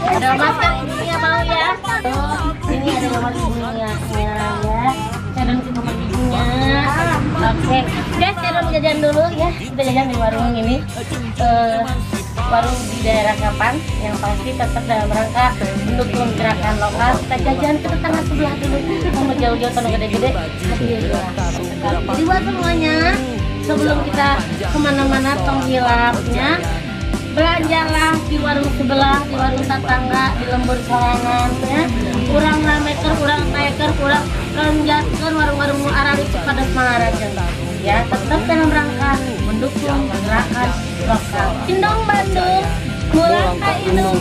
Ada masker ibunya mau ya? Ini ada nomor ibunya ya. Saya ke nomor ibunya. Oke, guys, saya jajan dulu ya. Kita jajan di warung ini. Warung di daerah Kapan yang pasti tetap dalam rangka mendukung gerakan lokal. Kita jajan ke tetangga sebelah dulu. Mau jauh-jauh tanah gede-gede. Jadi buat semuanya, sebelum kita kemana-mana penghilapnya, belanjalah di warung sebelah, di warung tetangga, di lembur sorangan ya. Kurang rameker, kurang taeker, kurang lonjatkan warung-warung Arabi pada Semaraja ya. Tetap dalam rangka mendukung gerakan lokal. Indong Bandung, pulang ke Indonesia.